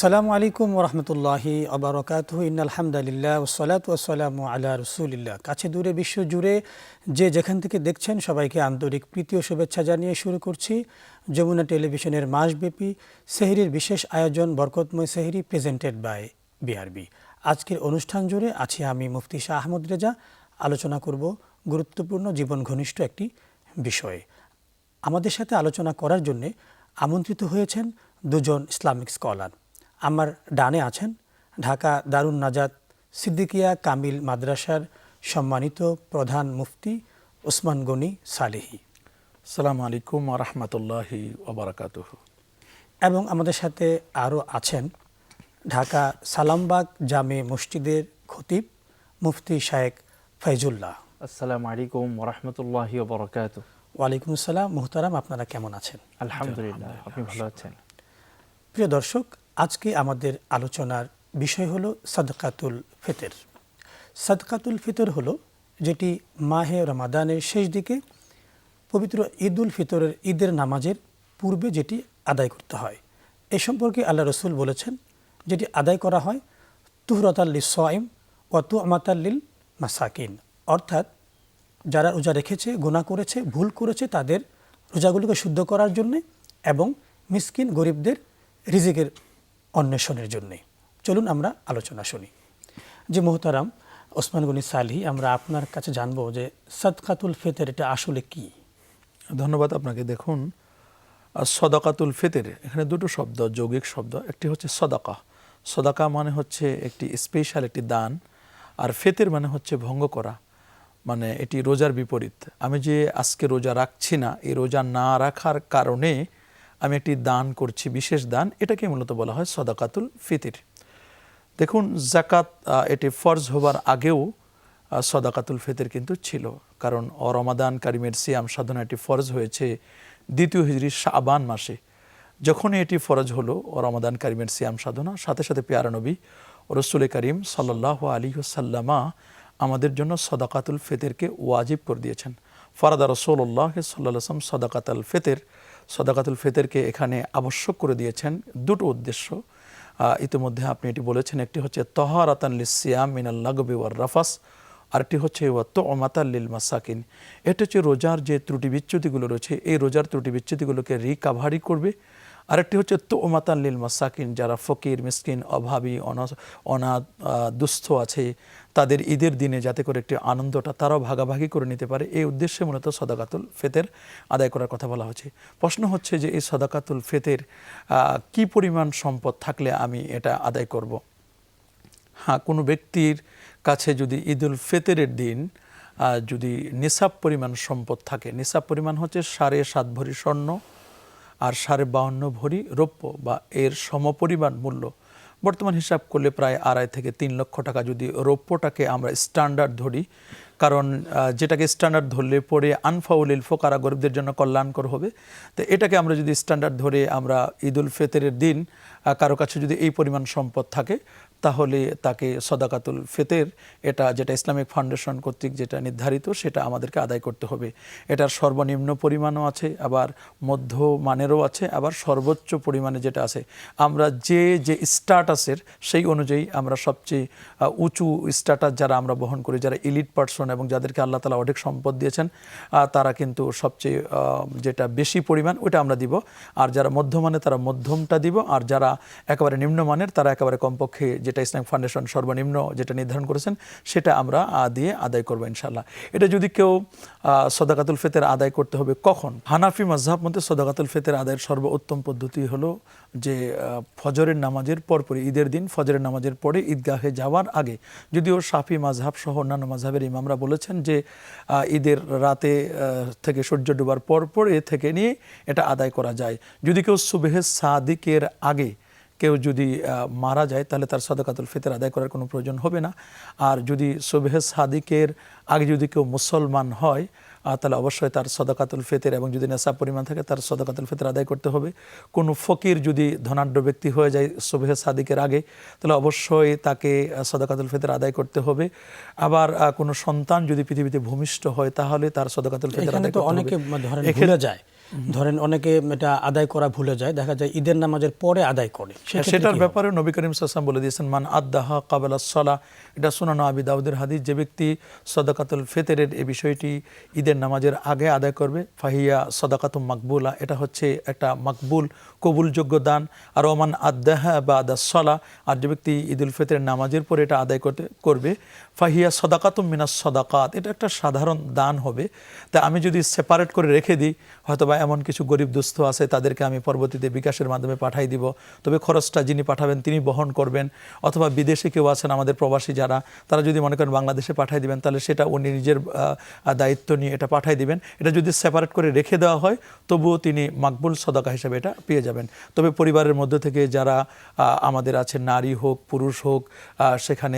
আসসালামু আলাইকুম ওরহমতুল্লাহি আবরাকাতুহু ইন্নাল হামদুলিল্লাহ ওয়াসসালাতু ওয়াসসালামু আলা রাসূলিল্লাহ। কাছে দূরে বিশ্ব জুড়ে যে যেখান থেকে দেখছেন সবাইকে আন্তরিক প্রীতি ও শুভেচ্ছা জানিয়ে শুরু করছি যমুনা টেলিভিশনের মাসব্যাপী সেহরির বিশেষ আয়োজন বরকতময় সেহরি প্রেজেন্টেড বাই বিআরবি। আজকের অনুষ্ঠান জুড়ে আছি আমি মুফতি শাহ আহমদ রেজা। আলোচনা করব গুরুত্বপূর্ণ জীবন ঘনিষ্ঠ একটি বিষয়ে। আমাদের সাথে আলোচনা করার জন্যে আমন্ত্রিত হয়েছেন দুজন ইসলামিক স্কলার। আমার ডানে আছেন ঢাকা দারুন নাজাত সিদ্দিকিয়া কামিল মাদ্রাসার সম্মানিত প্রধান মুফতি ওসমান গনি সালেহী। আসসালামু আলাইকুম ওয়া রাহমাতুল্লাহি ওয়া বারাকাতুহু। এবং আমাদের সাথে আরও আছেন ঢাকা সালামবাগ জামে মসজিদের খতিব মুফতি শায়েখ ফয়জুল্লাহ। আসসালামু আলাইকুম ওয়া রাহমাতুল্লাহি ওয়া বারাকাতুহু। ওয়ালাইকুম আসসালাম। মুহতারাম, আপনারা কেমন আছেন? আলহামদুলিল্লাহ, আপনি ভালো আছেন? প্রিয় দর্শক, আজকে আমাদের আলোচনার বিষয় হলো সাদকাতুল ফিতর। সাদকাতুল ফিতর হলো যেটি মাহে রমাদানের শেষ দিকে পবিত্র ঈদুল ফিতরের ঈদের নামাজের পূর্বে যেটি আদায় করতে হয়। এ সম্পর্কে আল্লাহ রসুল বলেছেন যেটি আদায় করা হয় তুহরাতাল লিস-সাইম ওয়া তু'মাতাল লিল মাসাকিন, অর্থাৎ যারা রোজা রেখেছে, গুনাহ করেছে, ভুল করেছে তাদের রোজাগুলোকে শুদ্ধ করার জন্যে এবং মিসকিন গরিবদের রিজিকের অন্বেষণের জন্যে। চলুন আমরা আলোচনা শুনি। যে মোহতারাম ওসমান গনি সালেহী, আমরা আপনার কাছে জানবো যে সাদকাতুল ফিতর এটা আসলে কি? ধন্যবাদ আপনাকে। দেখুন, সদাকাতুল ফিতর এখানে দুটো শব্দ, যৌগিক শব্দ। একটি হচ্ছে সদাকা। সদাকা মানে হচ্ছে একটি স্পেশাল একটি দান, আর ফিতর মানে হচ্ছে ভঙ্গ করা, মানে এটি রোজার বিপরীত। আমি যে আজকে রোজা রাখছি না, এই রোজা না রাখার কারণে আমি একটি দান করছি, বিশেষ দান, এটাকে মূলত বলা হয় সদাকাতুল ফিতর। দেখুন, যাকাত এটি ফরজ হবার আগেও সদাকাতুল ফিতর কিন্তু ছিল, কারণ রমাদান কারিমের সিয়াম সাধনা এটি ফরজ হয়েছে দ্বিতীয় হিজরি শাবান মাসে। যখনই এটি ফরজ হলো রমাদান কারিমের সিয়াম সাধনা, সাথে সাথে পেয়ারা নবী রসুল করিম সাল্লাল্লাহু আলাইহি ওয়াসাল্লাম আমাদের জন্য সদাকাতুল ফিতরকে ওয়াজিব করে দিয়েছেন। ফারাদা রাসূলুল্লাহ সাল্লাল্লাহু আলাইহি ওয়াসাল্লাম সদাকাতুল ফিতর, সদাকাতুল ফিতরকে এখানে আবশ্যক করে দিয়েছেন দুটো উদ্দেশ্য। ইতিমধ্যে আপনি এটি বলেছেন, একটি হচ্ছে তাহারাতান লিস-সিয়াম মিনাল লাগবি ওয়ার রাফাস, আরেকটি হচ্ছে ওয়া তু'মাতাল লিল মাসাকিন। এটা হচ্ছে রোজার যে ত্রুটি বিচ্যুতিগুলো রয়েছে, এই রোজার ত্রুটি বিচ্যুতিগুলোকে রিকাভারি করবে। আরেকটি হচ্ছে তু'মাতাল লিল মাসাকিন, যারা ফকির, মিসকিন, অভাবী, অনাথ, দুস্থ আছে, তাদের ঈদের দিনে যাতে করে একটি আনন্দটা তারাও ভাগাভাগি করে নিতে পারে, এই উদ্দেশ্যে মূলত সদাকাতুল ফিতর আদায় করার কথা বলা হচ্ছে। প্রশ্ন হচ্ছে যে এই সদাকাতুল ফিতর কি পরিমাণ সম্পদ থাকলে আমি এটা আদায় করব? হ্যাঁ, কোনো ব্যক্তির কাছে যদি ঈদুল ফিতরের দিন যদি নিসাব পরিমাণ সম্পদ থাকে, নিসাব পরিমাণ হচ্ছে 7.5 ভরি স্বর্ণ আর 52.5 ভরি রৌপ্য বা এর সমপরিমাণ মূল্য, বর্তমান হিসাব করলে প্রায় 2.5 থেকে 3 লক্ষ টাকা। যদি রৌপ্যটাকে আমরা স্ট্যান্ডার্ড ধরি, কারণ যেটাকে স্ট্যান্ডার্ড ধরলে পরে আনফাউলিল ফোকারা গরিবদের জন্য কল্যাণকর হবে, তো এটাকে আমরা যদি স্ট্যান্ডার্ড ধরে আমরা ঈদুল ফিতরের দিন কারো কাছে যদি এই পরিমাণ সম্পদ থাকে, তাহলে তাকে সদাকাতুল ফিতর, এটা যেটা ইসলামিক ফাউন্ডেশন কর্তৃক যেটা নির্ধারিত, সেটা আমাদেরকে আদায় করতে হবে। এটার সর্বনিম্ন পরিমাণও আছে, আবার মধ্য মানেরও আছে, আবার সর্বোচ্চ পরিমাণে যেটা আছে। আমরা যে স্ট্যাটাসের সেই অনুযায়ী আমরা সবচেয়ে উঁচু স্ট্যাটাস যারা আমরা বহন করি, যারা ইলিট পার্সন এবং যাদেরকে আল্লাহ তাআলা অধিক সম্পদ দিয়েছেন, তারা কিন্তু সবচেয়ে যেটা বেশি পরিমাণ ওটা আমরা দিব। আর যারা মধ্যমানে তারা মধ্যমটা দিব, আর যারা একেবারে নিম্নমানের তারা একেবারে কমপক্ষে যেটা ইসলামিক ফাউন্ডেশন সর্বনিম্ন যেটা নির্ধারণ করেছেন সেটা আমরা দিয়ে আদায় করবো ইনশাআল্লাহ। এটা যদি কেউ সদাকাতুল ফিতর আদায় করতে হবে কখন? হানাফি মাযহাব মতে সদাকাতুল ফিতর আদায়ের সর্বোত্তম পদ্ধতি হলো যে ফজরের নামাজের পরপরই, ঈদের দিন ফজরের নামাজের পরে ঈদগাহে যাওয়ার আগে। যদিও শাফি মাযহাব সহ অন্যান্য মাযহাবের ইমামরা বলেছেন যে ঈদের রাতে থেকে সূর্য ডোবার পরপর থেকে নিয়ে এটা আদায় করা যায়। যদি কেউ সুবহে সাদিকের আগে কেউ যদি মারা যায়, তাহলে তার সদাকাতুল ফিতর আদায় করার কোনো প্রয়োজন হবে না। আর যদি সুবহে সাদিকের আগে যদি কেউ মুসলমান হয়, তাহলে অবশ্যই তার সদাকাতুল ফিতর, এবং যদি নেশাব পরিমাণ থাকে তার সদাকাতুল ফিতর আদায় করতে হবে। কোনো ফকির যদি ধনাঢ্য ব্যক্তি হয়ে যায় সুবহে সাদিকের আগে, তাহলে অবশ্যই তাকে সদাকাতুল ফিতর আদায় করতে হবে। আবার কোনো সন্তান যদি পৃথিবীতে ভূমিষ্ঠ হয়, তাহলে তার সদাকাতুল ফিতর আদায় করতে হবে। অনেকে ধরেন ভুলে যায় ধরেন অনেকে এটা আদায় করা ভুলে যায়, দেখা যায় ঈদের নামাজের পরে আদায় করে, সেক্ষেত্রে সেটার কি হবে? ব্যাপারে নবী করিম সাল্লাল্লাহু আলাইহি ওয়াসাল্লাম বলে দিয়েছেন, মান আদ্দাহা ক্বাবলা সলা, এটা সুনান আবি দাউদের হাদিস, যে ব্যক্তি সাদাকাতুল ফিতরের এই বিষয়টি ঈদের নামাজের আগে আদায় করবে, ফাহিয়া সাদাকাতুম মাকবুলা, এটা হচ্ছে একটা মাকবুল কবুলযোগ্য দান। আর ওমান আদ্দাহা বাদা সলা, আর যে ব্যক্তি ঈদুল ফিতরের নামাজের পরে এটা আদায় করবে, ফাহিয়া সাদাকাতুম মিনাস সাদাকাত, এটা একটা সাধারণ দান হবে। তা আমি যদি সেপারেট করে রেখে দিই, হয়তো বা এমন কিছু গরিব দুস্থ আছে তাদেরকে আমি পরবর্তীতে বিকাশের মাধ্যমে পাঠাই দিব, তবে খরচটা যিনি পাঠাবেন তিনি বহন করবেন। অথবা বিদেশে কেউ আছেন আমাদের প্রবাসী যারা, তারা যদি মনে করেন বাংলাদেশে পাঠাই দিবেন, তাহলে সেটা উনি নিজের দায়িত্ব নিয়ে এটা পাঠাই দিবেন। এটা যদি সেপারেট করে রেখে দেওয়া হয় তবুও তিনি মাকবুল সদাকা হিসেবে এটা পেয়ে যাবেন। তবে পরিবারের মধ্য থেকে যারা আমাদের আছে, নারী হোক পুরুষ হোক, সেখানে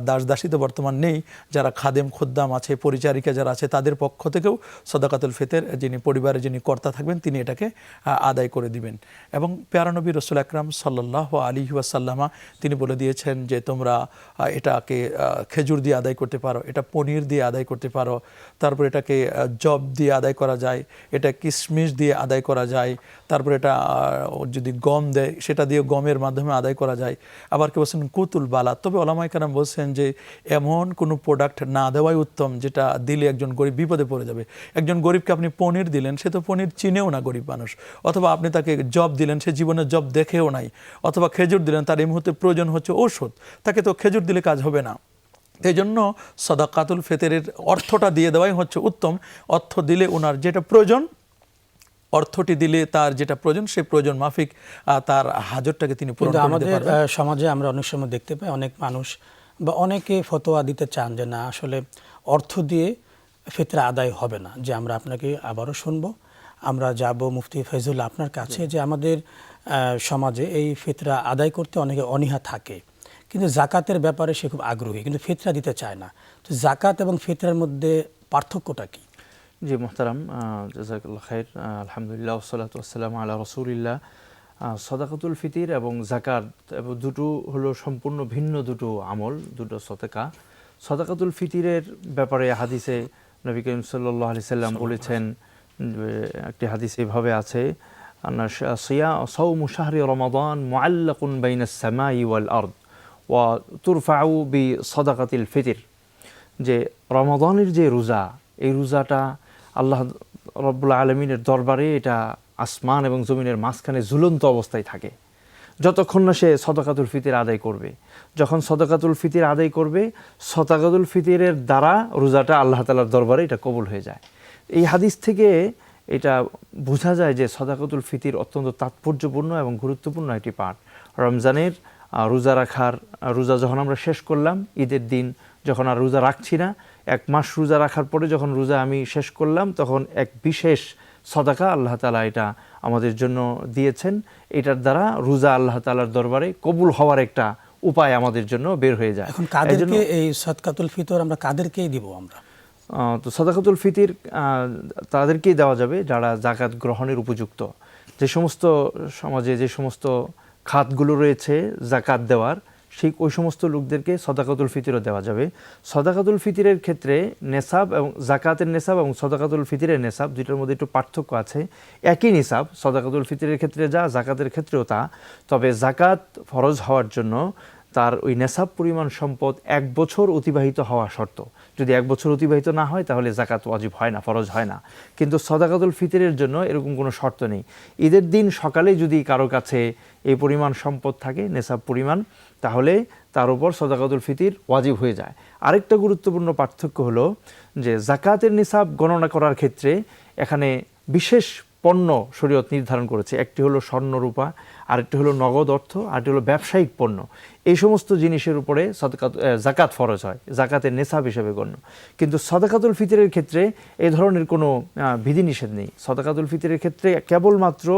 দাস দাসী তো বর্তমান নেই, যারা খাদেম খোদ্দাম আছে, পরিচারিকা যারা আছে, তাদের পক্ষ থেকেও সাদাকাতুল ফিতর যিনি পরিবারের যিনি কর্তা থাকবেন তিনি এটাকে আদায় করে দিবেন। এবং প্যারা নবী রাসূল আকরাম সাল্লাল্লাহু আলাইহি ওয়াসাল্লামা তিনি বলে দিয়েছেন যে তোমরা এটাকে খেজুর দিয়ে আদায় করতে পারো, এটা পনির দিয়ে আদায় করতে পারো, তারপর এটাকে জব দিয়ে আদায় করা যায়, এটা কিশমিশ দিয়ে আদায় করা যায়, তারপর এটা যদি গম দেয় সেটা দিয়ে গমের মাধ্যমে আদায় করা যায়। আবার কেউ বলছেন কুতুল বালা, তবে ওলামায়ে কেরাম বলছেন যে এমন কোনো প্রোডাক্ট না দেওয়াই উত্তম যেটা দিলে একজন গরিব বিপদে পড়ে যাবে। একজন গরিবকে আপনি পনির দিলেন, সে তো পনির চিনেও না গরিব মানুষ, অথবা আপনি তাকে জব দিলেন, সে জীবনে জব দেখেও নাই, অথবা খেজুর দিলেন, তার এই মুহূর্তে প্রয়োজন হচ্ছে ঔষধ, তাকে তো খেজুর দিলে কাজ হবে না। এই জন্য সাদাকাতুল ফিতরের অর্থটা দিয়ে দেওয়াই হচ্ছে উত্তম। অর্থ দিলে ওনার যেটা প্রয়োজন, অর্থটি দিলে তার যেটা প্রয়োজন, সেই প্রয়োজন মাফিক তার হাজতটাকে তিনি পূরণ করতে আমাদের পারবেন। সমাজে আমরা অনেক সময় দেখতে পাই অনেক মানুষ বা অনেকে ফতোয়া দিতে চান যে না, আসলে অর্থ দিয়ে ফিতরা আদায় হবে না। যে আমরা আপনাকে আবারও শুনবো, আমরা যাব মুফতি ফয়জুল্লাহ আপনার কাছে, যে আমাদের সমাজে এই ফিতরা আদায় করতে অনেকে অনীহা থাকে, কিন্তু জাকাতের ব্যাপারে সে খুব আগ্রহী, কিন্তু ফিতরা দিতে চায় না। তো জাকাত এবং ফিতরার মধ্যে পার্থক্যটা কি? জি মোহতারাম, জাযাকাল্লাহ খাইর, আলহামদুলিল্লাহ ওয়াসসালাতু ওয়াসসালামু আলা রাসূলিল্লাহ। সাদাকাতুল ফিতর এবং যাকাত এবং দুটো হলো সম্পূর্ণ ভিন্ন দুটো আমল, দুটো সদকা। সাদাকাতুল ফিতরের ব্যাপারে হাদিসে নবী করিম সাল্লাল্লাহু আলাইহি সাল্লাম বলেছেন, একটি হাদিস এভাবে আছে, সাওমু শাহরি রমাদান মুআল্লাকুন বাইনাস সামাই ওয়াল আরদ ওয়া তুরফাউ বিসাদাকাতিল ফিতর, যে রমাদানের যে রোজা, এই রোজাটা আল্লাহ রব্বুল আলামিনের দরবারে এটা আসমান এবং জমিনের মাঝখানে ঝুলন্ত অবস্থায় থাকে যতক্ষণ না সে সাদাকাতুল ফিতর আদায় করবে। যখন সাদাকাতুল ফিতর আদায় করবে, সাদাকাতুল ফিতরের দ্বারা রোজাটা আল্লাহ তাআলার দরবারে এটা কবুল হয়ে যায়। এই হাদিস থেকে এটা বোঝা যায় যে সাদাকাতুল ফিতর অত্যন্ত তাৎপর্যপূর্ণ এবং গুরুত্বপূর্ণ একটি পাঠ। রমজানের রোজা যখন আমরা শেষ করলাম, ঈদের দিন যখন আর রোজা রাখছি না, এক মাস রোজা রাখার পরে যখন রোজা আমি শেষ করলাম, তখন এক বিশেষ সাদাকা আল্লাহ তাআলা এটা আমাদের জন্য দিয়েছেন। এটার দ্বারা রোজা আল্লাহ তাআলার দরবারে কবুল হওয়ার একটা উপায় আমাদের জন্য বের হয়ে যায়। এখন কাদেরকে এই সাদকাতুল ফিতর আমরা কাদেরকেই দিব? আমরা তো সাদাকাতুল ফিতর তাদেরকেই দেওয়া যাবে যারা যাকাত গ্রহণের উপযুক্ত। যে সমস্ত সমাজে যে সমস্ত খাতগুলো রয়েছে যাকাত দেওয়ার, ওই সমস্ত লোকদেরকে সাদাকাতুল ফিতরও দেওয়া যাবে। সাদাকাতুল ফিতরের ক্ষেত্রে নেসাব এবং যাকাতের নেসাব এবং সাদাকাতুল ফিতরের নেসাব দুইটার মধ্যে একটু পার্থক্য আছে। একই নিসাব সাদাকাতুল ফিতরের ক্ষেত্রে যা, যাকাতের ক্ষেত্রেও তা। তবে যাকাত ফরজ হওয়ার জন্য তার ওই নেসাব পরিমাণ সম্পদ 1 বছর অতিবাহিত হওয়া শর্ত। যদি 1 বছর অতিবাহিত না হয় তাহলে যাকাত ওয়াজিব হয় না, ফরজ হয় না। কিন্তু সাদাকাতুল ফিতরের জন্য এরকম কোনো শর্ত নেই। ঈদের দিন সকালে যদি কারো কাছে এই পরিমাণ সম্পদ থাকে, নেসাব পরিমাণ, তাহলে তার উপর সাদাকাতুল ফিতর ওয়াজিব হয়ে যায়। আরেকটা গুরুত্বপূর্ণ পার্থক্য হলো যে যাকাতের নিসাব গণনা করার ক্ষেত্রে এখানে বিশেষ পণ্য শরীয়ত নির্ধারণ করেছে। একটি হলো স্বর্ণ রূপা, আরেকটি হলো নগদ অর্থ, আরেকটি হলো ব্যবসায়িক পণ্য। এই সমস্ত জিনিসের উপরে যাকাত ফরজ হয়, যাকাতের নেসাব হিসেবে গণ্য। কিন্তু সাদাকাতুল ফিতরের ক্ষেত্রে এই ধরনের কোনো বিধিনিষেধ নেই। সাদাকাতুল ফিতরের ক্ষেত্রে কেবলমাত্র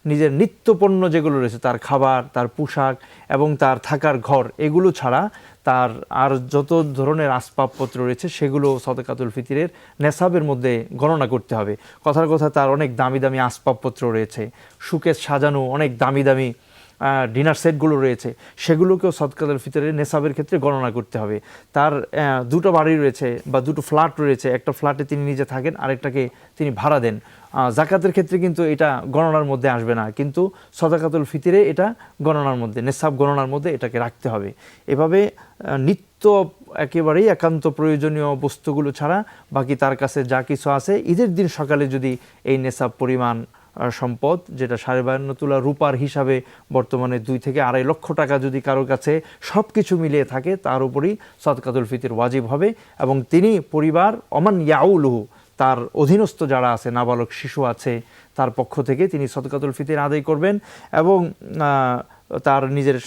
নিজের নিত্য পণ্য যেগুলো রয়েছে, তার খাবার, তার পোশাক এবং তার থাকার ঘর, এগুলো ছাড়া তার আর যত ধরনের আসবাবপত্র রয়েছে সেগুলো সাদাকাতুল ফিতরের নেসাবের মধ্যে গণনা করতে হবে। কথার কথা, তার অনেক দামি দামি আসবাবপত্র রয়েছে, সুকেস সাজানো অনেক দামি দামি ডিনার সেটগুলো রয়েছে, সেগুলোকেও সাদাকাতুল ফিতরের নেসাবের ক্ষেত্রে গণনা করতে হবে। তার 2টো বাড়ি রয়েছে বা 2টো ফ্ল্যাট রয়েছে, একটা ফ্ল্যাটে তিনি নিজে থাকেন, আরেকটাকে তিনি ভাড়া দেন, জাকাতের ক্ষেত্রে কিন্তু এটা গণনার মধ্যে আসবে না, কিন্তু সদাকাতুল ফিতরে এটা গণনার মধ্যে, নেসাব গণনার মধ্যে এটাকে রাখতে হবে। এভাবে নিত্য একেবারেই একান্ত প্রয়োজনীয় বস্তুগুলো ছাড়া বাকি তার কাছে যা কিছু আছে, ঈদের দিন সকালে যদি এই নেসাব পরিমাণ সম্পদ, যেটা 52.5 তোলা রূপার হিসাবে বর্তমানে 2 থেকে 2.5 লক্ষ টাকা যদি কারোর কাছে সব কিছু মিলিয়ে থাকে, তার উপরই সদকাতুল ফিতর ওয়াজিব হবে। এবং তিনি পরিবার অমান ইয়াউলুহু, তার অধীনস্থ যারা আছে, নাবালক শিশু আছে, তার পক্ষ থেকে তিনি সদকাতুল ফিতর আদায় করবেন। এবং তার নিজের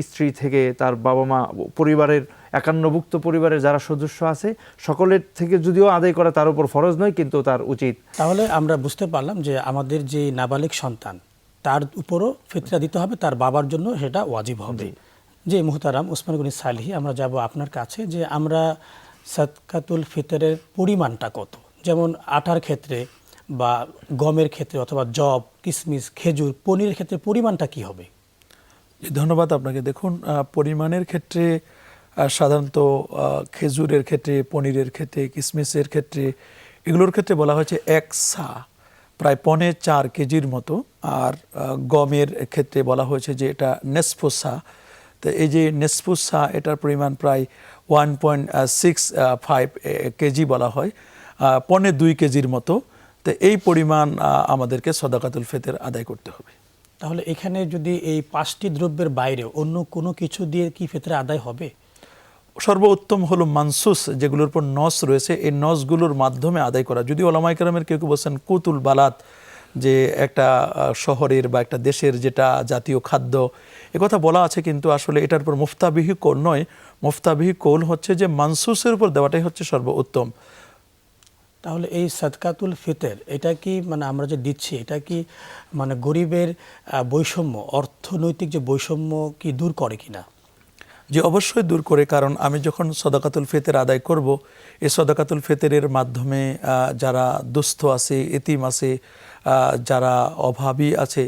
স্ত্রী থেকে, তার বাবা মা, পরিবারের একান্নভুক্ত পরিবারের যারা সদস্য আছে সকলের থেকে যদিও আদায় করা তার উপর ফরজ নয়, কিন্তু তার উচিত। তাহলে আমরা বুঝতে পারলাম যে আমাদের যে নাবালিক সন্তান, তার উপরও ফিতরা দিতে হবে, তার বাবার জন্য সেটা ওয়াজিব হবে। যে মুহতারাম উসমান গনি সালিহি, আমরা যাব আপনার কাছে যে আমরা সাদকাতুল ফিতরের পরিমাণটা কত, যেমন আটার ক্ষেত্রে বা গমের ক্ষেত্রে অথবা জব, কিশমিশ, খেজুর, পনিরের ক্ষেত্রে পরিমাণটা কি হবে? ধন্যবাদ আপনাকে। দেখুন, পরিমাণের ক্ষেত্রে সাধারণত খেজুরের ক্ষেত্রে, পনিরের ক্ষেত্রে, কিশমিশের ক্ষেত্রে, এগুলোর ক্ষেত্রে বলা হয়েছে 1 সা, প্রায় 4.25 কেজির মতো। আর গমের ক্ষেত্রে বলা হয়েছে যে এটা নেসফোসা। তো এই যে নেসফোসা, এটার পরিমাণ প্রায় 1.65 কেজি বলা হয়, 2.25 কেজির মতো। তো এই পরিমাণ আমাদেরকে সদাকাতুল ফিতর আদায় করতে হবে। তাহলে এখানে যদি এই 5টি দ্রব্যের বাইরে অন্য কোনো কিছু দিয়ে কি ফিতরা আদায় হবে? সর্বোত্তম হলো মানসুস, যেগুলোর উপর নস রয়েছে, এই নসগুলোর মাধ্যমে আদায় করা। যদি ওলামায়ে কেরামের কেউ কেউ বলছেন কুতুল বালাত, যে একটা শহরের বা একটা দেশের যেটা জাতীয় খাদ্য, একথা বলা আছে, কিন্তু আসলে এটার উপর মুফতাবিহি কৌল নয়। মুফতাবিহি কৌল হচ্ছে যে মানসুসের উপর দেওয়াটাই হচ্ছে সর্বোত্তম। তাহলে এই সাদকাতুল ফিতর এটা কি মানে আমরা যে দিচ্ছি, এটা কি মানে গরিবের বৈষম্য, অর্থনৈতিক যে বৈষম্য কি দূর করে কিনা? যে অবশ্যই দূর করে, কারণ আমি যখন সদাকাতুল ফিতর আদায় করব, এই সদাকাতুল ফিতরের মাধ্যমে যারা দুস্থ আছে, এতিম আছে, যারা অভাবী আছে,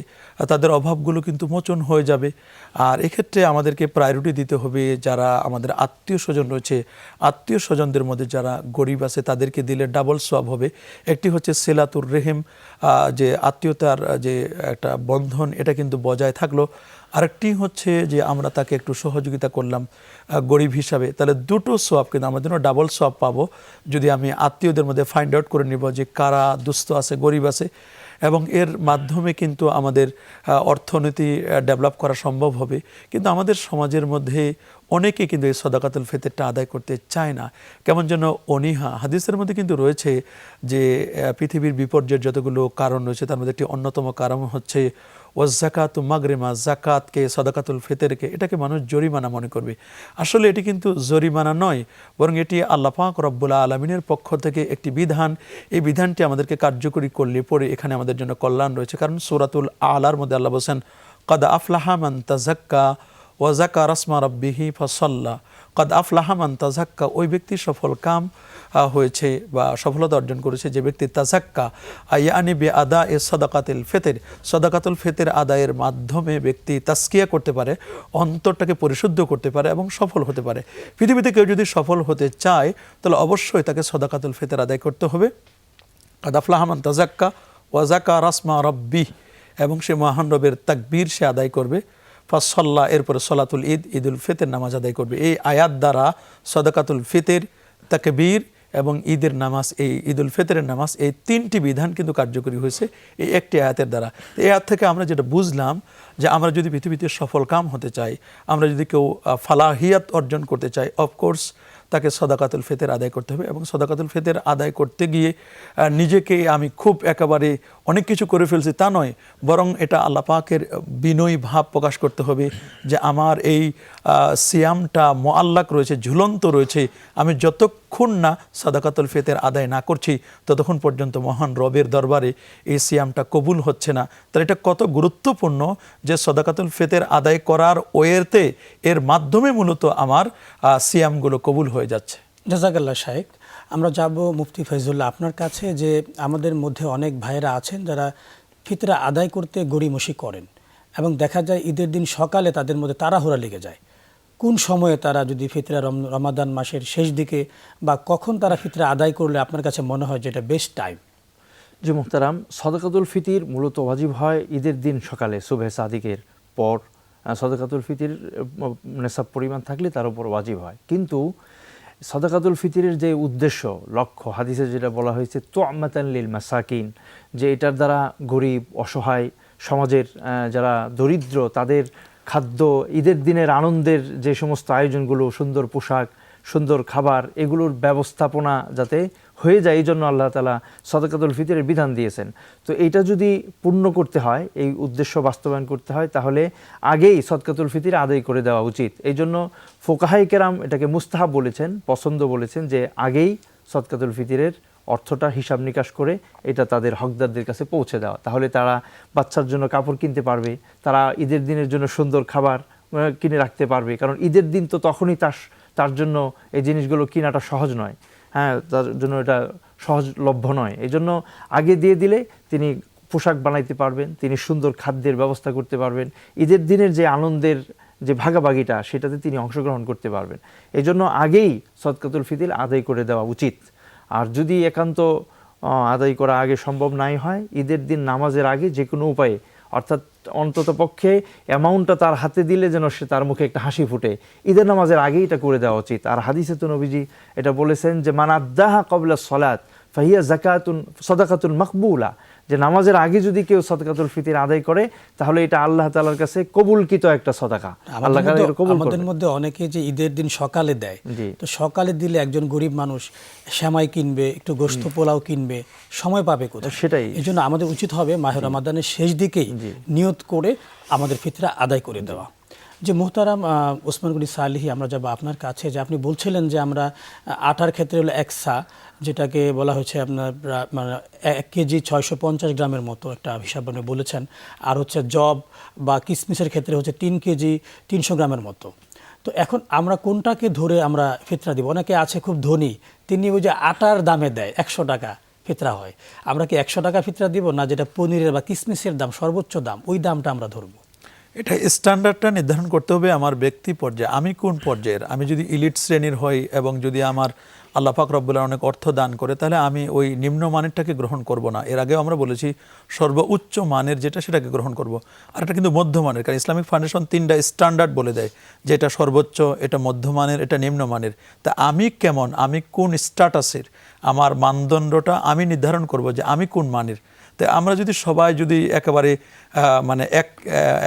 তাদের অভাবগুলো কিন্তু মোচন হয়ে যাবে। আর এক্ষেত্রে আমাদেরকে প্রায়োরিটি দিতে হবে যারা আমাদের আত্মীয় স্বজন রয়েছে, আত্মীয় স্বজনদের মধ্যে যারা গরিব আছে তাদেরকে দিলে ডাবল সওয়াব হবে। একটি হচ্ছে সিলাতুর রেহিম, যে আত্মীয়তার যে একটা বন্ধন, এটা কিন্তু বজায় থাকলো। আরেকটি হচ্ছে যে আমরা তাকে একটু সহযোগিতা করলাম গরিব হিসাবে, তাহলে দুটো সওয়াব কিন্তু আমাদের জন্য ডাবল সওয়াব পাবো। যদি আমি আত্মীয়দের মধ্যে ফাইন্ড আউট করে নিব যে কারা দুস্থ আছে, গরিব আছে, এবং এর মাধ্যমে কিন্তু আমাদের অর্থনীতি ডেভেলপ করা সম্ভব হবে। কিন্তু আমাদের সমাজের মধ্যে অনেকে কিন্তু এই সদাকাতুল ফিতরটা আদায় করতে চায় না, কেমন যেন অনীহা। হাদিসের মধ্যে কিন্তু রয়েছে যে পৃথিবীর বিপর্যয়ের যতগুলো কারণ রয়েছে তার মধ্যে একটি অন্যতম কারণ হচ্ছে ওয়াজ্জাকাতু মাগরিমা, জাকাতকে, সদাকাতুল ফিতরকে, এটাকে মানুষ জরিমানা মনে করবে। আসলে এটি কিন্তু জরিমানা নয়, বরং এটি আল্লাহ পাক রব্বুল আলামিনের পক্ষ থেকে একটি বিধান। এই বিধানটি আমাদেরকে কার্যকরী করলে পরে এখানে আমাদের জন্য কল্যাণ রয়েছে। কারণ সূরাতুল আলার মধ্যে আল্লাহ বলেন, ক্বাদ আফলাহা মান তাযাক্কা ওয়া যাকারা ইসমা রাব্বিহি ফাসাল্লা। ক্বাদ আফলাহা মান তাযাক্কা, ওই ব্যক্তি সফল কাম হয়েছে বা সফলতা অর্জন করেছে যে ব্যক্তি তাযাক্কা ইয়ানি বি আদা এ সদাকাতুল ফিতর, সদাকাতুল ফিতর আদায়ের মাধ্যমে ব্যক্তি তাসকিয়া করতে পারে, অন্তরটাকে পরিশুদ্ধ করতে পারে এবং সফল হতে পারে। পৃথিবীতে কেউ যদি সফল হতে চায় তাহলে অবশ্যই তাকে সদাকাতুল ফিতর আদায় করতে হবে। ক্বাদ আফলাহা মান তাযাক্কা ওয়া যাকারা ইসমা রাব্বিহ, এবং সে মহান রবের তাকবীর সে আদায় করবে। ফাসাল্লা, এরপরে সলাতুল ঈদ, ঈদুল ফিতর নামাজ আদায় করবে। এই আয়াত দ্বারা সদাকাতুল ফিতর, তাকবীর এবং ঈদের নামাজ, এই ঈদুল ফিতরের নামাজ, এই 3টি বিধান কিন্তু কার্যকরী হয়েছে এই একটি আয়াতের দ্বারা। এই আয়াত থেকে আমরা যেটা বুঝলাম যে আমরা যদি পৃথিবীতে সফল কাম হতে চাই, আমরা যদি কেউ ফালাহিয়াত অর্জন করতে চাই, অফকোর্স তাকে সদাকাতুল ফিতর আদায় করতে হবে। এবং সদাকাতুল ফিতর আদায় করতে গিয়ে নিজেকে আমি খুব একেবারে অনেক কিছু করে ফেলছি তা নয়, বরং এটা আল্লাহ পাকের বিনয়ী ভাব প্রকাশ করতে হবে যে আমার এই সিয়ামটা মুআল্লাক রয়েছে, ঝুলন্ত রয়েছে, আমি যতক্ষণ না সদাকাতুল ফিতর আদায় না করছি ততক্ষণ পর্যন্ত মহান রবের দরবারে এই সিয়ামটা কবুল হচ্ছে না। তাহলে এটা কত গুরুত্বপূর্ণ যে সদাকাতুল ফিতর আদায় করার ওয়েতে, এর মাধ্যমে মূলত আমার সিয়ামগুলো কবুল হয়ে যাচ্ছে। জাযাকাল্লাহ শাইখ। আমরা যাব মুফতি ফয়জুল্লাহ আপনার কাছে, যে আমাদের মধ্যে অনেক ভাইরা আছেন যারা ফিতরা আদায় করতে গড়িমসি করেন এবং দেখা যায় ঈদের দিন সকালে তাদের মধ্যে তাড়াহুড়া লেগে যায়। কোন সময়ে তারা যদি ফিতরা রমাদান মাসের শেষ দিকে বা কখন তারা ফিতরা আদায় করলে আপনার কাছে মনে হয় যে এটা বেস্ট টাইম? জি মুহতারাম, সদকাতুল ফিতির মূলত ওয়াজিব হয় ঈদের দিন সকালে সুবহে সাদিকের পর। সদকাতুল ফিতির নেশাব পরিমাণ থাকলে তার উপর ওয়াজিব হয়। কিন্তু সদকাতুল ফিতিরের যে উদ্দেশ্য, লক্ষ্য, হাদিসে যেটা বলা হয়েছে তুআমাতান লিল মাসাকিন, যে এটার দ্বারা গরিব, অসহায়, সমাজের যারা দরিদ্র তাদের খাদ্য, ঈদের দিনের আনন্দের যে সমস্ত আয়োজনগুলো, সুন্দর পোশাক, সুন্দর খাবার, এগুলোর ব্যবস্থাপনা যাতে হয়ে যায়, এই জন্য আল্লাহ তাআলা সদকাতুল ফিতরের বিধান দিয়েছেন। তো এইটা যদি পূর্ণ করতে হয়, এই উদ্দেশ্য বাস্তবায়ন করতে হয়, তাহলে আগেই সদকাতুল ফিতর আদায় করে দেওয়া উচিত। এই জন্য ফুকাহায়ে কেরাম এটাকে মুস্তাহাব বলেছেন, পছন্দ বলেছেন, যে আগেই সদকাতুল ফিতরের অর্থটা হিসাব নিকাশ করে এটা তাদের হকদারদের কাছে পৌঁছে দেওয়া। তাহলে তারা বাচ্চার জন্য কাপড় কিনতে পারবে, তারা ঈদের দিনের জন্য সুন্দর খাবার কিনে রাখতে পারবে। কারণ ঈদের দিন তো তখনই তার জন্য এই জিনিসগুলো কেনাটা সহজ নয়, হ্যাঁ, তার জন্য এটা সহজলভ্য নয়। এই জন্য আগে দিয়ে দিলে তিনি পোশাক বানাইতে পারবেন, তিনি সুন্দর খাদ্যের ব্যবস্থা করতে পারবেন, ঈদের দিনের যে আনন্দের যে ভাগাভাগিটা সেটাতে তিনি অংশগ্রহণ করতে পারবেন। এই জন্য আগেই সদকাতুল ফিতর আদায় করে দেওয়া উচিত। আর যদি একান্ত আদায় করা আগে সম্ভব নাই হয়, ঈদের দিন নামাজের আগে যে কোনো উপায়ে, অর্থাৎ অন্তত পক্ষে অ্যামাউন্টটা তার হাতে দিলে যেন সে তার মুখে একটা হাসি ফুটে, ঈদের নামাজের আগেই এটা করে দেওয়া উচিত। আর হাদিসে তো নবীজি এটা বলেছেন যে মান আদ্দাহা ক্বাবলা সলাত ফাহিয়া যাকাতুন সাদাকাতুন মাকবুলা, যে নামাজের আগে যদি কেউ সদকাতুল ফিতর আদায় করে তাহলে এটা আল্লাহ তাআলার কাছে কবুলকৃত একটা সদকা। আল্লাহ তাআলা এটা কবুল করেন। আমাদের মধ্যে অনেকে যে ঈদের দিন সকালে দেয়, তো সকালে দিলে একজন গরিব মানুষ সেমাই কিনবে, একটু গোশত পোলাও কিনবে, সময় পাবে কোথায়? সেটাই। এই জন্য আমাদের উচিত হবে মাহে রমাদানের শেষ দিকেই নিয়ত করে আমাদের ফিতরা আদায় করে দেওয়া। যে মুহতারাম ওসমান গনি সালিহি, আমরা যাব আপনার কাছে। যে আপনি বলছিলেন যে আমরা আটার ক্ষেত্রে হলো একসা, যেটাকে বলা হয়েছে আপনার মানে 1 কেজি 650 গ্রামের মতো একটা হিসাব আপনি বলেছেন। আর হচ্ছে জব বা কিসমিসের ক্ষেত্রে হচ্ছে 3 কেজি 300 গ্রামের মতো। তো এখন আমরা কোনটাকে ধরে আমরা ফিতরা দিব? অনেকে আছে খুব ধনী, তিনি ওই যে আটার দামে দেয় 100 টাকা ফিতরা হয়। আমরা কি 100 টাকা ফিতরা দিব, না যেটা পনিরের বা কিসমিসের দাম সর্বোচ্চ দাম ওই দামটা আমরা ধরবো? এটা স্ট্যান্ডার্ডটা নির্ধারণ করতে হবে আমার ব্যক্তি পর্যায়ে, আমি কোন পর্যায়ের। আমি যদি ইলিট শ্রেণীর হই এবং যদি আমার আল্লাহ পাক রব্বুল আলামিন অনেক অর্থ দান করে, তাহলে আমি ওই নিম্ন মানেরটাকে গ্রহণ করব না। এর আগেও আমরা বলেছি সর্বোচ্চ মানের যেটা সেটাকে গ্রহণ করব। আর এটা কিন্তু মধ্যমানের, কারণ ইসলামিক ফাউন্ডেশন 3টা স্ট্যান্ডার্ড বলে দেয়, যে এটা সর্বোচ্চ, এটা মধ্যমানের, এটা নিম্নমানের। তা আমি কেমন, আমি কোন স্ট্যাটাসের, আমার মানদণ্ডটা আমি নির্ধারণ করব যে আমি কোন মানের। তো আমরা যদি সবাই যদি একেবারে মানে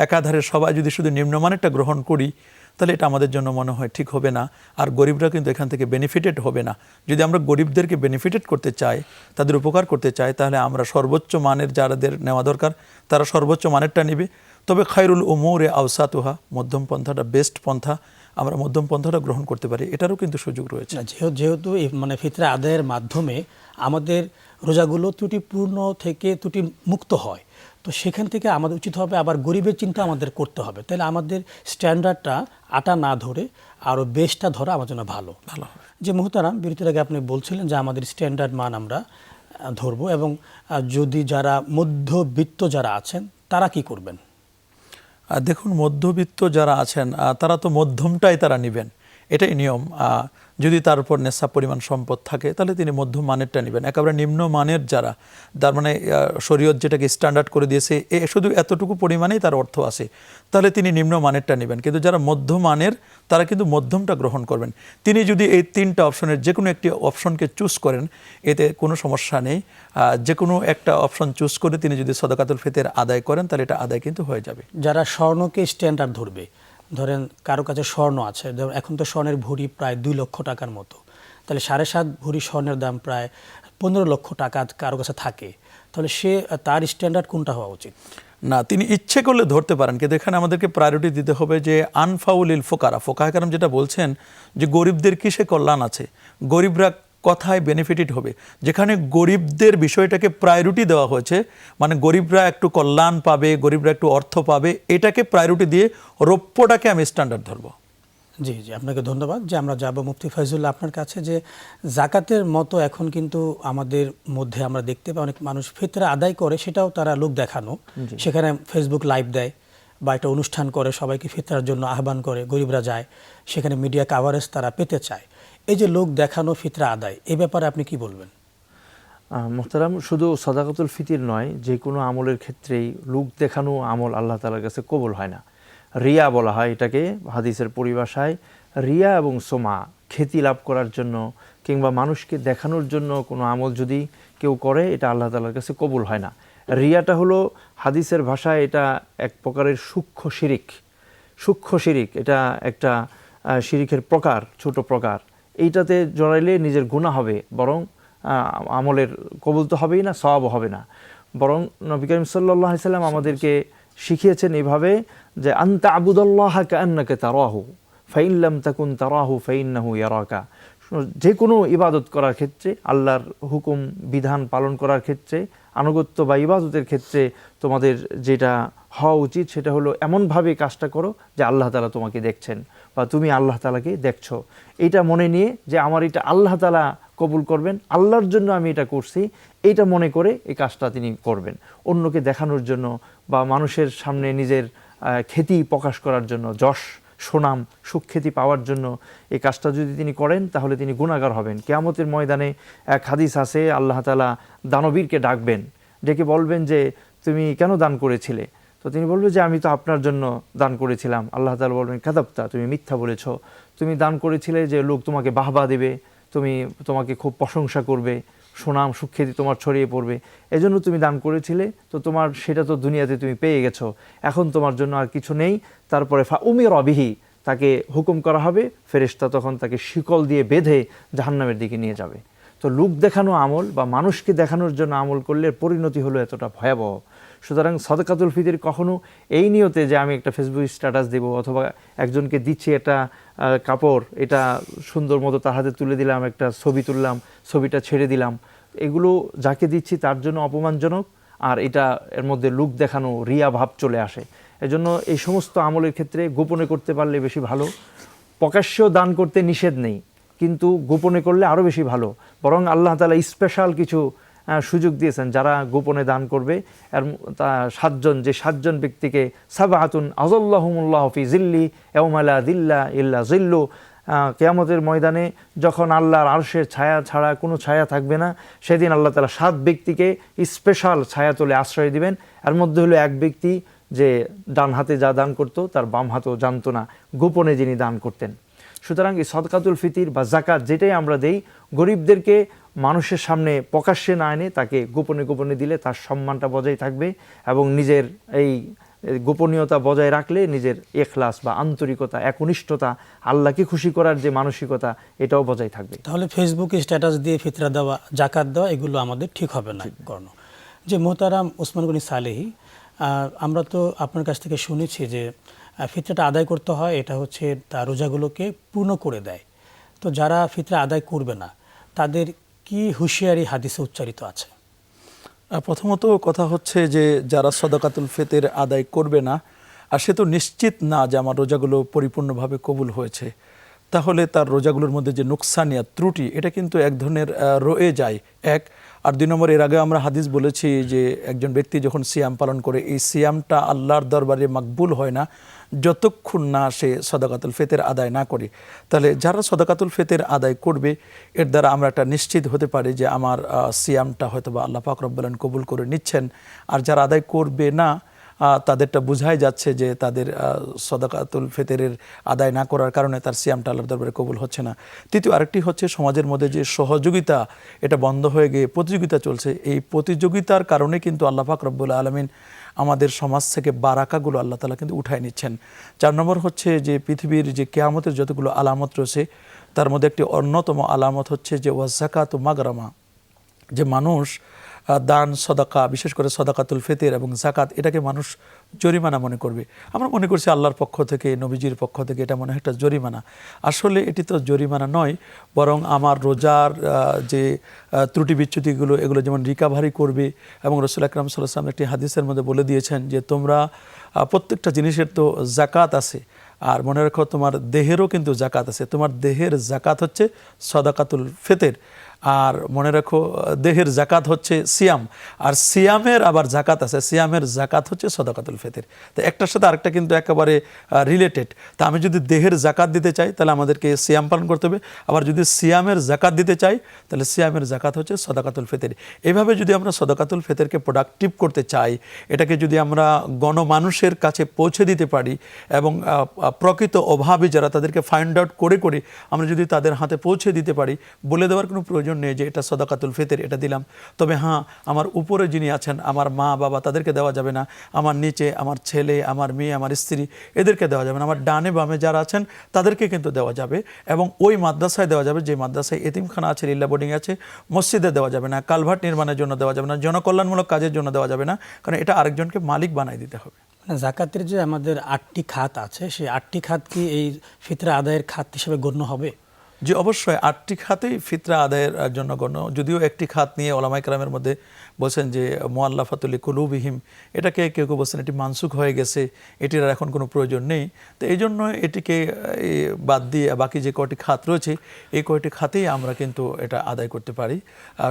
একাধারে সবাই যদি শুধু নিম্নমানেরটা গ্রহণ করি, তাহলে এটা আমাদের জন্য মনে হয় ঠিক হবে না। আর গরিবরা কিন্তু এখান থেকে বেনিফিটেড হবে না। যদি আমরা গরিবদেরকে বেনিফিটেড করতে চাই, তাদের উপকার করতে চাই, তাহলে আমরা সর্বোচ্চ মানের যাদের নেওয়া দরকার তারা সর্বোচ্চ মানেরটা নেবে। তবে খায়রুল উমুরে আওসাতুহা, মধ্যম পন্থাটা বেস্ট পন্থা, আমরা মধ্যম পন্থাটা গ্রহণ করতে পারি, এটারও কিন্তু সুযোগ রয়েছে। যেহেতু মানে ফিতরা আদায়ের মাধ্যমে আমাদের রোজাগুলো ত্রুটিপূর্ণ থেকে ত্রুটি মুক্ত হয়, তো সেখান থেকে আমাদের উচিত হবে আবার গরিবের চিন্তা আমাদের করতে হবে। তাহলে আমাদের স্ট্যান্ডার্ডটা আটা না ধরে আরও বেশটা ধরা আমার জন্য ভালো। যে মুহতারাম, বিরতির আগে আপনি বলছিলেন যে আমাদের স্ট্যান্ডার্ড মান আমরা ধরবো, এবং যদি যারা মধ্যবিত্ত যারা আছেন তারা কি করবেন? দেখুন, মধ্যবিত্ত যারা আছেন তারা তো মধ্যমটাই তারা নেবেন, এটাই নিয়ম। যদি তার উপর নেশা পরিমাণ সম্পদ থাকে তাহলে তিনি মধ্যম মানেরটা নেবেন। একেবারে নিম্ন মানের যারা, তার মানে শরীয়ত যেটাকে স্ট্যান্ডার্ড করে দিয়েছে শুধু এতটুকু পরিমাণেই তার অর্থ আছে, তাহলে তিনি নিম্ন মানেরটা নেবেন। কিন্তু যারা মধ্য মানের তারা কিন্তু মধ্যমটা গ্রহণ করবেন। তিনি যদি এই 3টা অপশনের যে কোনো একটি অপশনকে চুজ করেন, এতে কোনো সমস্যা নেই। যে কোনো একটা অপশন চুজ করে তিনি যদি সদকাতুল ফিতর আদায় করেন, তাহলে এটা আদায় কিন্তু হয়ে যাবে। যারা স্বর্ণকে স্ট্যান্ডার্ড ধরবে, ধরেন কারো কাছে স্বর্ণ আছে, এখন তো স্বর্ণের ভরি প্রায় 2 লক্ষ টাকার মতো, তাহলে 7.5 ভরি স্বর্ণের দাম প্রায় 15 লক্ষ টাকা কারো কাছে থাকে, তাহলে সে তার স্ট্যান্ডার্ড কোনটা হওয়া উচিত? না, তিনি ইচ্ছে করলে ধরতে পারেন, কিন্তু এখানে আমাদেরকে প্রায়োরিটি দিতে হবে যে আনফাউলিল ফোকারা। ফোকাহে কেরাম যেটা বলছেন যে গরিবদের কিসে কল্যাণ আছে, গরিবরা কথায় বেনিফিটেড হবে। যেখানে গরিবদের বিষয়টাকে প্রায়োরিটি দেওয়া হয়েছে, মানে গরিবরা একটু কল্যাণ পাবে, গরিবরা একটু অর্থ পাবে, এটাকে প্রায়োরিটি দিয়ে রৌপ্যটাকে আমি স্ট্যান্ডার্ড ধরবো। জি জি, আপনাকে ধন্যবাদ। যে আমরা যাব মুফতি ফয়জুল্লাহ আপনার কাছে। যে জাকাতের মতো এখন কিন্তু আমাদের মধ্যে আমরা দেখতে পাই অনেক মানুষ ফিতরা আদায় করে, সেটাও তারা লোক দেখানো, সেখানে ফেসবুক লাইভ দেয় বা একটা অনুষ্ঠান করে, সবাইকে ফিতরার জন্য আহ্বান করে, গরিবরা যায়, সেখানে মিডিয়া কাভারেজ তারা পেতে চায়। এই যে লোক দেখানো ফিতরা আদায়, এই ব্যাপারে আপনি কি বলবেন? মোহতারাম, শুধু সাদাকাতুল ফিতির নয়, যে কোনো আমলের ক্ষেত্রেই লোক দেখানো আমল আল্লাহ তাআলার কাছে কবুল হয় না। রিয়া বলা হয় এটাকে হাদিসের পরিভাষায়। রিয়া এবং সোমা, খ্যাতি লাভ করার জন্য কিংবা মানুষকে দেখানোর জন্য কোনো আমল যদি কেউ করে, এটা আল্লাহ তাআলার কাছে কবুল হয় না। রিয়াটা হলো হাদিসের ভাষায় এটা এক প্রকারের সূক্ষ্ম শিরিক। সূক্ষ্ম শিরিক এটা একটা শিরিকের প্রকার, ছোট প্রকার। এইটাতে জড়াইলে নিজের গুনাহ হবে, বরং আমলের কবুল তো হবেই না, সওয়াবও হবে না। বরং নবী করিম সাল্লাল্লাহু আলাইহি সাল্লাম আমাদেরকে শিখিয়েছেন এইভাবে যে আনতা আবুদাল্লাহ কাআন্নাকা তারাহু ফাইন লাম তাকুন তারাহু ফাইন্নাহু ইয়ারাকা। যে কোনো ইবাদত করার ক্ষেত্রে, আল্লাহর হুকুম বিধান পালন করার ক্ষেত্রে, আনুগত্য বা ইবাদতের ক্ষেত্রে তোমাদের যেটা হওয়া উচিত সেটা হলো এমনভাবে কাজটা করো যে আল্লাহ তাআলা তোমাকে দেখছেন বা তুমি আল্লাহ তাআলাকে দেখছো। এইটা মনে নিয়ে যে আমার এটা আল্লাহ তাআলা কবুল করবেন, আল্লাহর জন্য আমি এটা করছি, এইটা মনে করে এই কাজটা তিনি করবেন। অন্যকে দেখানোর জন্য বা মানুষের সামনে নিজের খ্যাতি প্রকাশ করার জন্য, যশ সুনাম সুখ্যাতি পাওয়ার জন্য এই কাজটা যদি তিনি করেন, তাহলে তিনি গুনাহগার হবেন। কিয়ামতের ময়দানে এক হাদিস আছে, আল্লাহ তাআলা দানবীরকে ডাকবেন, ডেকে বলবেন যে তুমি কেন দান করেছিলে? তো তিনি বলবে যে আমি তো আপনার জন্য দান করেছিলাম। আল্লাহ তাআলা বলবেন কাযাবতা, তুমি মিথ্যা বলেছো। তুমি দান করেছিলে যে লোক তোমাকে বাহবা দেবে, তোমাকে খুব প্রশংসা করবে, সুনাম সুখ্যাতি তোমার ছড়িয়ে পড়বে, এজন্য তুমি দান করেছিলে। তো তোমার সেটা তো দুনিয়াতে তুমি পেয়ে গেছো, এখন তোমার জন্য আর কিছু নেই। তারপরে ফাউমিরা বিহি, তাকে হুকুম করা হবে, ফেরেশতা তখন তাকে শিকল দিয়ে বেঁধে জাহান্নামের দিকে নিয়ে যাবে। তো লোক দেখানো আমল বা মানুষকে দেখানোর জন্য আমল করলে পরিণতি হলো এতটা ভয়াবহ। সুতরাং সাদাকাতুল ফিতর কখনো এই নিয়তে যে আমি একটা ফেসবুক স্ট্যাটাস দেব অথবা একজনকে দিচ্ছি একটা কাপড়, এটা সুন্দর মতো তার হাতে তুলে দিলাম, একটা ছবি তুললাম, ছবিটা ছেড়ে দিলাম, এগুলো যাকে দিচ্ছি তার জন্য অপমানজনক। আর এটা এর মধ্যে লোক দেখানো, রিয়া ভাব চলে আসে। এজন্য এই সমস্ত আমলের ক্ষেত্রে গোপনে করতে পারলে বেশি ভালো। প্রকাশ্য দান করতে নিষেধ নেই, কিন্তু গোপনে করলে আরও বেশি ভালো। বরং আল্লাহ তাআলা স্পেশাল কিছু সুযোগ দিয়েছেন, যারা গোপনে দান করবে। আর যে সাতজন ব্যক্তিকে সাবআতুন আযাল্লাহুমুল্লাহু ফি জিল্লি ইয়াওমা লা যিল্লা ইল্লা যিল্লু, কিয়ামতের ময়দানে যখন আল্লাহর আরশের ছায়া ছাড়া কোনো ছায়া থাকবে না, সেদিন আল্লাহ তাআলা 7 ব্যক্তিকে স্পেশাল ছায়া তোলে আশ্রয় দিবেন। এর মধ্যে হলো এক ব্যক্তি যে ডান হাতে যা দান করত তার বাম হাতেও জানতো না, গোপনে যিনি দান করতেন। সুতরাং এই সদকাতুল ফিতির বা যাকাত যেটাই আমরা দেই, গরিবদেরকে মানুষের সামনে প্রকাশ্যে না এনে তাকে গোপনে গোপনে দিলে তার সম্মানটা বজায় থাকবে, এবং নিজের এই গোপনীয়তা বজায় রাখলে নিজের ইখলাস বা আন্তরিকতা, একনিষ্ঠতা, আল্লাহকে খুশি করার যে মানসিকতা, এটাও বজায় থাকবে। তাহলে ফেসবুকে স্ট্যাটাস দিয়ে ফিতরা দেওয়া, জাকাত দেওয়া, এগুলো আমাদের ঠিক হবে না করানো। যে মোহতারাম ওসমান গনি সালেহী, আমরা তো আপনার কাছ থেকে শুনেছি যে ফিতরাটা আদায় করতে হয়, এটা হচ্ছে তার রোজাগুলোকে পূর্ণ করে দেয়। তো যারা ফিতরা আদায় করবে না, তাদের কি হুঁশিয়ারি হাদিসে উচ্চারিত আছে? প্রথমত কথা হচ্ছে যে যারা সাদাকাতুল ফিতর আদায় করবে না, আর সে তো নিশ্চিত না যে আমার রোজাগুলো পরিপূর্ণভাবে কবুল হয়েছে, তাহলে তার রোজাগুলোর মধ্যে যে নুকসানিয়া ত্রুটি, এটা কিন্তু এক ধরনের রয়ে যায়। আর 2 নম্বর, এর আগে আমরা হাদিস বলেছি যে একজন ব্যক্তি যখন সিয়াম পালন করে, এই সিয়ামটা আল্লাহর দরবারে মাকবুল হয় না যতক্ষণ না সে সাদাকাতুল ফিতর আদায় না করে। তাহলে যারা সাদাকাতুল ফিতর আদায় করবে, এর দ্বারা আমরা একটা নিশ্চিত হতে পারি যে আমার সিয়ামটা হয়তো বা আল্লাহ পাক রব্বুল আলামিন কবুল করে নিচ্ছেন। আর যারা আদায় করবে না, তাদেরটা বোঝাই যাচ্ছে যে তাদের সাদাকাতুল ফিতরের আদায় না করার কারণে তার সিয়ামটা আল্লাহর দরবারে কবুল হচ্ছে না। তৃতীয় আরেকটি হচ্ছে সমাজের মধ্যে যে সহযোগিতা, এটা বন্ধ হয়ে গিয়ে প্রতিযোগিতা চলছে। এই প্রতিযোগিতার কারণে কিন্তু আল্লাহ পাক রব্বুল আলামিন আমাদের সমাজ থেকে বারাকাগুলো আল্লাহ তাআলা কিন্তু উঠায় নিচ্ছেন। 4 নম্বর হচ্ছে যে পৃথিবীর যে কিয়ামতের যতগুলো আলামত রয়েছে, তার মধ্যে একটি অন্যতম আলামত হচ্ছে যে ওয়া যাকাতু মাগরামা, যে মানুষ দান সদাকা, বিশেষ করে সদাকাতুল ফিতর এবং যাকাত, এটাকে মানুষ জরিমানা মনে করবে। আমরা মনে করছি আল্লাহর পক্ষ থেকে, নবীজির পক্ষ থেকে এটা মনে হয় একটা জরিমানা। আসলে এটি তো জরিমানা নয়, বরং আমার রোজার যে ত্রুটি বিচ্যুতিগুলো, এগুলো যেমন রিকাভারি করবে। এবং রাসূল আকরাম সাল্লাল্লাহু আলাইহি ওয়াসাল্লাম একটি হাদিসের মধ্যে বলে দিয়েছেন যে তোমরা প্রত্যেকটা জিনিসের তো যাকাত আছে, আর মনে রাখো তোমার দেহেরও কিন্তু যাকাত আছে। তোমার দেহের যাকাত হচ্ছে সাদাকাতুল ফিতর। আর মনে রাখো দেহের জাকাত হচ্ছে সিয়াম, আর সিয়ামের আবার জাকাত আছে, সিয়ামের জাকাত হচ্ছে সদাকাতুল ফিতর। তো একটার সাথে আরেকটা কিন্তু একেবারে রিলেটেড। তা আমি যদি দেহের জাকাত দিতে চাই তাহলে আমাদেরকে সিয়াম পালন করতে হবে, আবার যদি সিয়ামের জাকাত দিতে চাই তাহলে সিয়ামের জাকাত হচ্ছে সদাকাতুল ফিতর। এভাবে যদি আমরা সদাকাতুল ফিতরকে প্রোডাক্টিভ করতে চাই, এটাকে যদি আমরা গণমানুষের কাছে পৌঁছে দিতে পারি এবং প্রকৃত অভাবী যারা তাদেরকে ফাইন্ড আউট করে করে আমরা যদি তাদের হাতে পৌঁছে দিতে পারি, বলে দেওয়ার কোনো প্রয়োজন নেই যে এটা সদাকাতুল ফিতর, এটা দিলাম। তবে হ্যাঁ, আমার উপরে যিনি আছেন, আমার মা বাবা, তাদেরকে দেওয়া যাবে না, আমার নিচে আমার ছেলে, আমার মেয়ে, আমার স্ত্রী, এদেরকে দেওয়া যাবে না। আমার ডানে বামে যারা আছেন তাদেরকে কিন্তু দেওয়া যাবে, এবং ওই মাদ্রাসায় দেওয়া যাবে যে মাদ্রাসায় এতিমখানা আছে, লিল্লা বোর্ডিং আছে, মসজিদে দেওয়া যাবে না, কালভার্ট নির্মাণের জন্য দেওয়া যাবে না, জনকল্যাণমূলক কাজের জন্য দেওয়া যাবে না, কারণ এটা আরেকজনকে মালিক বানাই দিতে হবে। মানে জাকাতের যে আমাদের 8টি খাত আছে, সেই 8টি খাত কি এই ফিতরা আদায়ের খাত হিসেবে গণ্য হবে? যে অবশ্যই 8টি খাতেই ফিতরা আদায়ের জন্য গণ্য। যদিও একটি খাত নিয়ে ওলামায়ে কেরামের মধ্যে বলছেন যে মুআল্লাফাতুল কুলুবিহিম, এটাকে কেউ কেউ বলছেন এটি মানসুখ হয়ে গেছে, এটির আর এখন কোনো প্রয়োজন নেই। তো এই জন্য এটিকে বাদ দিয়ে বাকি যে কয়টি খাত রয়েছে এই কয়টি খাতেই আমরা কিন্তু এটা আদায় করতে পারি।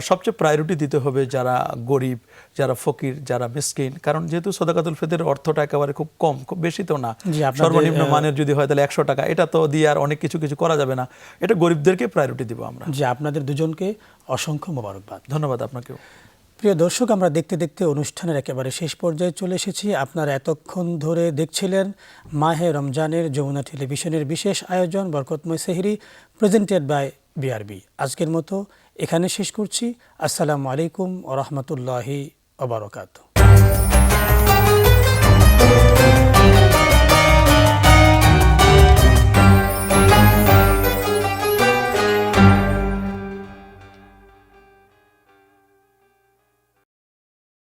সবচেয়ে প্রায়োরিটি দিতে হবে যারা গরিব, যারা ফকির, যারা মিসকিন, কারণ যেহেতু সদাকাতুল ফিতরের অর্থটা একেবারে খুব কম, খুব বেশি তো না, সর্বনিম্ন মানের যদি হয় তাহলে 100 টাকা, এটা তো দিয়ে আর অনেক কিছু করা যাবে না, এটা গরিবদেরকে প্রায়োরিটি দিব আমরা। যে আপনাদের দুজনকে অসংখ্য মোবারকবাদ। ধন্যবাদ আপনাকেও। প্রিয় দর্শক, আমরা দেখতে দেখতে অনুষ্ঠানের একেবারে শেষ পর্যায়ে চলে এসেছি। আপনারা এতক্ষণ ধরে দেখছিলেন মাহে রমজানের যমুনা টেলিভিশনের বিশেষ আয়োজন বরকতময় সেহরি, প্রেজেন্টেড বাই বিআরবি। আজকের মতো এখানে শেষ করছি। আসসালামু আলাইকুম ওয়া রাহমাতুল্লাহি ওয়া বারাকাতুহু।